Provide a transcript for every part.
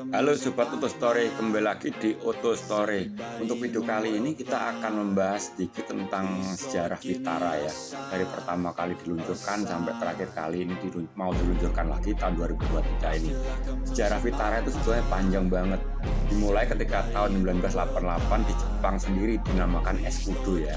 Halo Sobat Auto Story, kembali lagi di Auto Story. Untuk video kali ini kita akan membahas sedikit tentang sejarah Vitara ya. Dari pertama kali diluncurkan sampai terakhir kali ini mau diluncurkan lagi tahun 2023 ini. Sejarah Vitara itu sebetulnya panjang banget. Dimulai ketika tahun 1988 di Jepang sendiri dinamakan Escudo ya.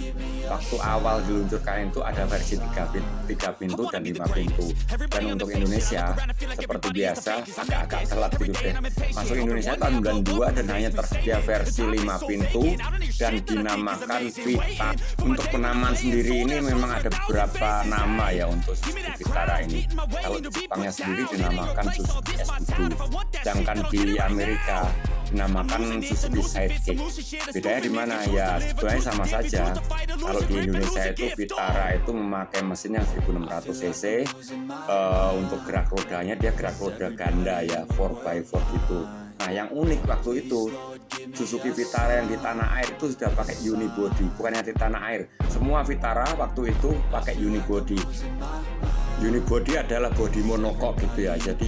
Waktu awal diluncurkan itu ada versi 3 pintu dan 5 pintu. Dan untuk Indonesia seperti biasa agak-agak telat gitu deh. Masuk Indonesia tahun 92 dan hanya tersedia versi 5 pintu dan dinamakan Vita. Untuk penamaan sendiri ini memang ada beberapa nama ya untuk Suzuki Vitara ini. Kalau di Jepangnya sendiri dinamakan Suzuki Escudo, sedangkan di Amerika dinamakan Suzuki Sidekick. Bedanya di mana ya? Sebetulnya sama saja. Kalau di Indonesia itu Vitara itu memakai mesin yang 1600 cc. Untuk gerak rodanya dia gerak roda ganda ya, 4x4 gitu. Nah yang unik waktu itu Suzuki Vitara yang di tanah air itu sudah pakai unibody, bukannya di tanah air. Semua Vitara waktu itu pakai unibody. Unibody adalah body monokok gitu ya. Jadi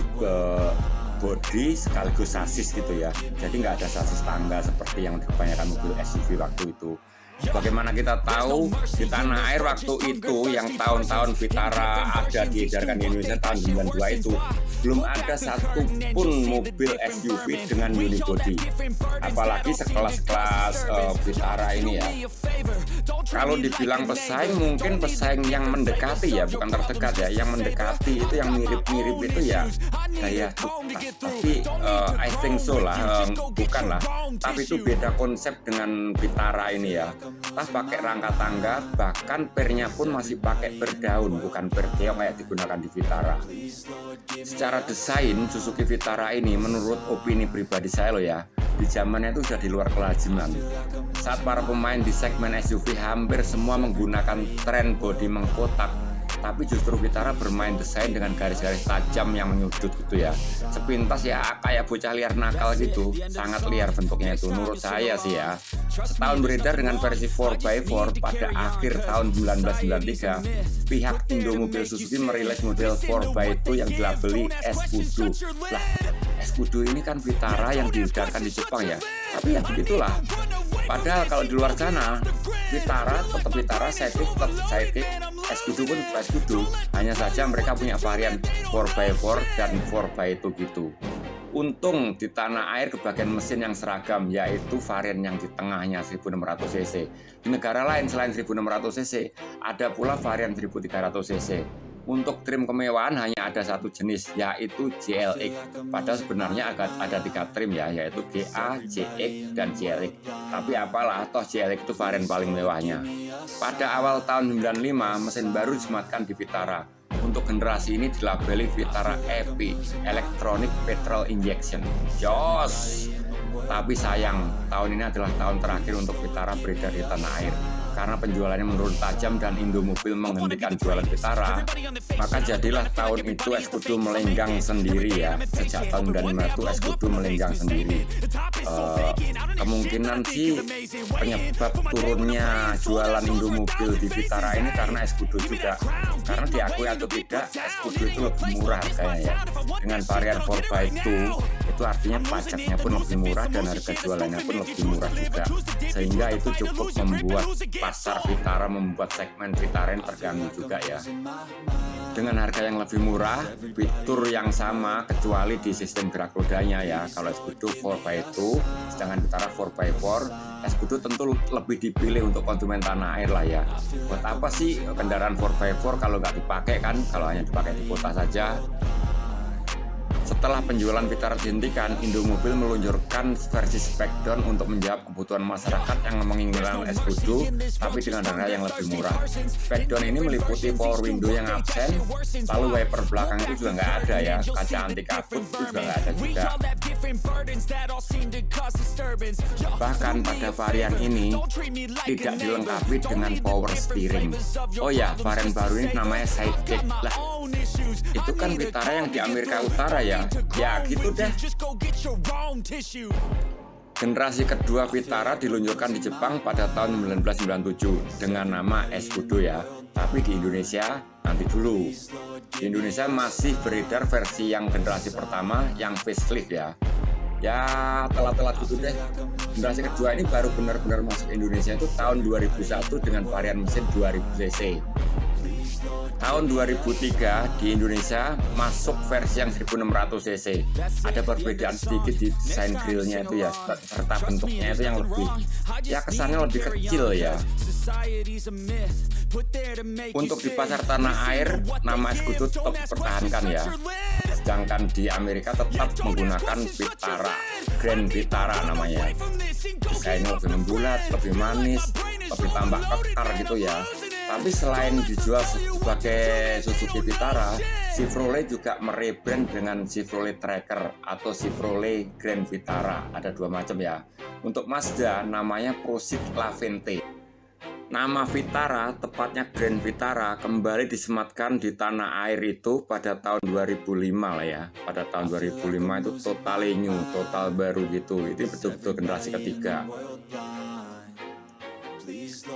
body sekaligus sasis gitu ya. Jadi nggak ada sasis tangga seperti yang kebanyakan mobil SUV waktu itu. Bagaimana kita tahu di tanah air waktu itu yang tahun-tahun Vitara ada diedarkan di Indonesia tahun 92 itu belum ada satupun mobil SUV dengan unibody, apalagi sekelas-kelas Vitara ini ya. Kalau dibilang pesaing, mungkin pesaing yang mendekati ya, bukan terdekat ya, yang mendekati itu yang mirip-mirip itu ya kayak tapi I think so lah, bukan lah, tapi itu beda konsep dengan Vitara ini ya. Tas pakai rangka tangga, bahkan pernya pun masih pakai per daun, bukan per keong kayak digunakan di Vitara. Secara desain Suzuki Vitara ini menurut opini pribadi saya loh ya, di zamannya itu sudah di luar kelaziman. Saat para pemain di segmen SUV hampir semua menggunakan tren bodi mengkotak, tapi justru Vitara bermain desain dengan garis-garis tajam yang menyudut gitu ya. Sepintas ya kayak bocah liar nakal gitu, sangat liar bentuknya itu menurut saya sih ya. Setahun beredar dengan versi 4x4 pada akhir tahun 1993, pihak Indomobil Suzuki merilis model 4x2 yang dilabeli Escudo. Lah, Escudo ini kan Vitara yang diedarkan di Jepang ya, tapi ya begitulah. Padahal kalau di luar sana Vitara tetap Vitara, Sidekick tetap Sidekick, Escudo pun tetap Escudo. Hanya saja mereka punya varian 4x4 dan 4x2 gitu. Untung di tanah air kebagian mesin yang seragam, yaitu varian yang di tengahnya 1600 cc. Di negara lain selain 1600 cc ada pula varian 1300 cc. Untuk trim kemewahan hanya ada satu jenis, yaitu JLX. Padahal sebenarnya ada 3 trim ya, yaitu GA, JX, dan JLX. Tapi apalah, toh JLX itu varian paling mewahnya. Pada awal tahun 95, mesin baru disematkan di Vitara. Untuk generasi ini dilabeli Vitara EP, Electronic Petrol Injection. Jos! Tapi sayang, tahun ini adalah tahun terakhir untuk Vitara beredar di tanah air. Karena penjualannya menurun tajam dan Indomobil menghentikan jualan Vitara, maka jadilah tahun itu Escudo melenggang sendiri ya. Sejak tahun 95 itu Escudo melenggang sendiri. Kemungkinan sih penyebab turunnya jualan Indomobil di Vitara ini karena Escudo juga. Karena diakui atau tidak, Escudo itu lebih murah harganya ya. Dengan varian 4x2 itu artinya pajaknya pun lebih murah dan harga jualannya pun lebih murah juga. Sehingga itu cukup membuat pasar Vitara, membuat segmen Vitara yang terganggu juga ya. Dengan harga yang lebih murah, fitur yang sama kecuali di sistem gerak rodanya ya. Kalau Escudo 4x2, sedangkan Vitara 4x4, Escudo tentu lebih dipilih untuk konsumen tanah air lah ya. Buat apa sih kendaraan 4x4 kalau nggak dipakai kan, kalau hanya dipakai di kota saja. Setelah penjualan Vitara dihentikan, Indomobil meluncurkan versi Specdown untuk menjawab kebutuhan masyarakat yang menginginkan Escudo, tapi dengan harga yang lebih murah. Specdown ini meliputi power window yang absen, lalu wiper belakang itu juga nggak ada ya, kaca anti kabut itu juga nggak ada juga. Bahkan pada varian ini tidak dilengkapi dengan power steering. Oh ya, varian baru ini namanya Sidekick. Lah, itu kan Vitara yang di Amerika Utara ya. Ya gitu deh. Generasi kedua Vitara diluncurkan di Jepang pada tahun 1997 dengan nama Escudo ya. Tapi di Indonesia nanti dulu. Di Indonesia masih beredar versi yang generasi pertama yang facelift ya. ya telat-telat gitu deh. Generasi kedua ini baru benar-benar masuk Indonesia itu tahun 2001 dengan varian mesin 2000 cc. Tahun 2003 di Indonesia masuk versi yang 1600 cc. Ada perbedaan sedikit di desain grillnya itu ya, serta bentuknya itu yang lebih, ya kesannya lebih kecil ya. Untuk di pasar tanah air, nama Escudo tetap dipertahankan ya. Sedangkan di Amerika tetap menggunakan Vitara, Grand Vitara namanya. Desainnya lebih membulat, lebih manis, lebih tambah kekar gitu ya. Tapi selain dijual sebagai Suzuki Vitara, Chevrolet juga merebrand dengan Chevrolet Tracker atau Chevrolet Grand Vitara. Ada dua macam ya. Untuk Mazda namanya Proceed Lavente. Nama Vitara, tepatnya Grand Vitara, kembali disematkan di tanah air itu pada tahun 2005 lah ya. Pada tahun 2005 itu total new, total baru gitu. Itu betul-betul generasi ketiga.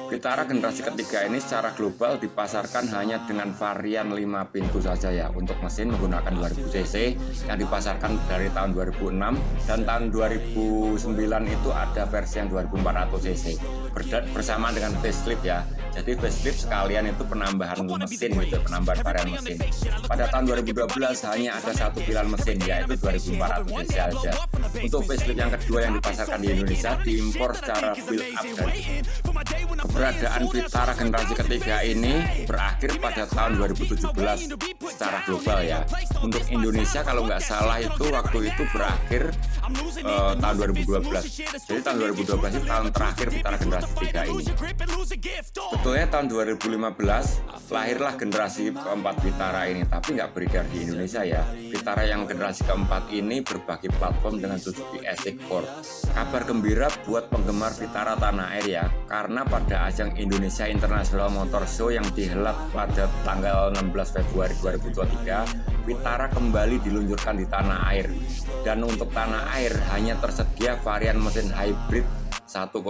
Vitara generasi ketiga ini secara global dipasarkan hanya dengan varian 5 pintu saja ya. Untuk mesin menggunakan 2000 cc yang dipasarkan dari tahun 2006, dan tahun 2009 itu ada versi yang 2400 cc bersama dengan facelift ya. Jadi facelift sekalian itu penambahan mesin gitu, penambahan varian mesin. Pada tahun 2012 hanya ada satu pilihan mesin, yaitu 2400 cc saja. Untuk facelift yang kedua yang dipasarkan di Indonesia diimpor secara build up dari keberadaan Vitara generasi ketiga ini berakhir pada tahun 2017 secara global ya. Untuk Indonesia kalau nggak salah itu waktu itu berakhir tahun 2012. Jadi tahun 2012 itu tahun terakhir Vitara generasi ketiga ini. Betulnya tahun 2015 lahirlah generasi keempat Vitara ini, tapi nggak beredar di Indonesia ya. Vitara yang generasi keempat ini berbagi platform dengan Suzuki SX4. Kabar gembira buat penggemar Vitara tanah air ya, karena pada ajang Indonesia International Motor Show yang dihelat pada tanggal 16 Februari 2023, Vitara kembali diluncurkan di tanah air. Dan untuk tanah air hanya tersedia varian mesin hybrid 1,5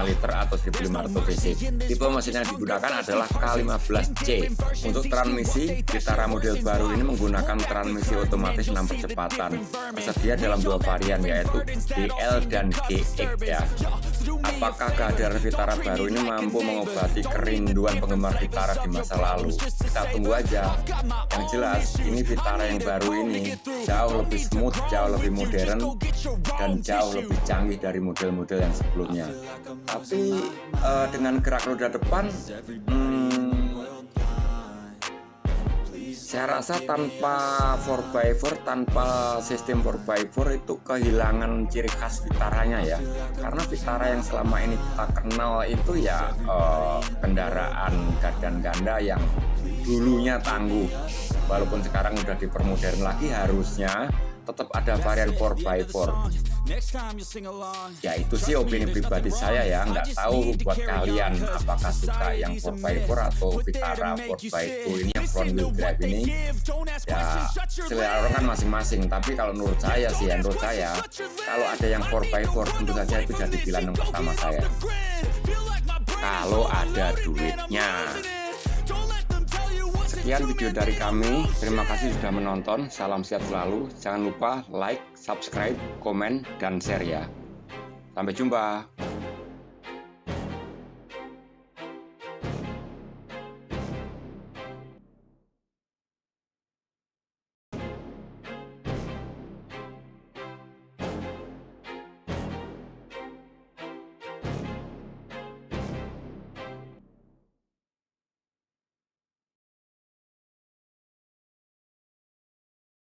liter atau 1500 cc. Tipe mesin yang digunakan adalah K15C. Untuk transmisi, Vitara model baru ini menggunakan transmisi otomatis 6 percepatan. Tersedia dalam dua varian yaitu GL dan GX ya. Apakah kehadiran Vitara baru ini mampu mengobati kerinduan penggemar Vitara di masa lalu? Kita tunggu aja. Yang jelas, ini Vitara yang baru ini jauh lebih smooth, jauh lebih modern, dan jauh lebih canggih dari model-model yang sebelumnya. Tapi dengan gerak roda depan, saya rasa tanpa 4x4, tanpa sistem 4x4 itu kehilangan ciri khas Vitaranya ya. Karena Vitara yang selama ini kita kenal itu ya kendaraan gardan ganda yang dulunya tangguh. Walaupun sekarang udah dipermodern lagi, harusnya tetap ada varian 4x4. Ya itu sih opini pribadi saya ya, nggak tahu buat kalian apakah suka yang 4x4 atau Vitara 4x2 ini yang front wheel drive ini. Ya selera orang kan masing-masing, tapi kalau menurut saya sih, menurut saya kalau ada yang 4x4 tentu saja itu jadi pilihan yang pertama saya kalau ada duitnya. Sekian video dari kami, terima kasih sudah menonton, salam sehat selalu, jangan lupa like, subscribe, komen, dan share ya. Sampai jumpa.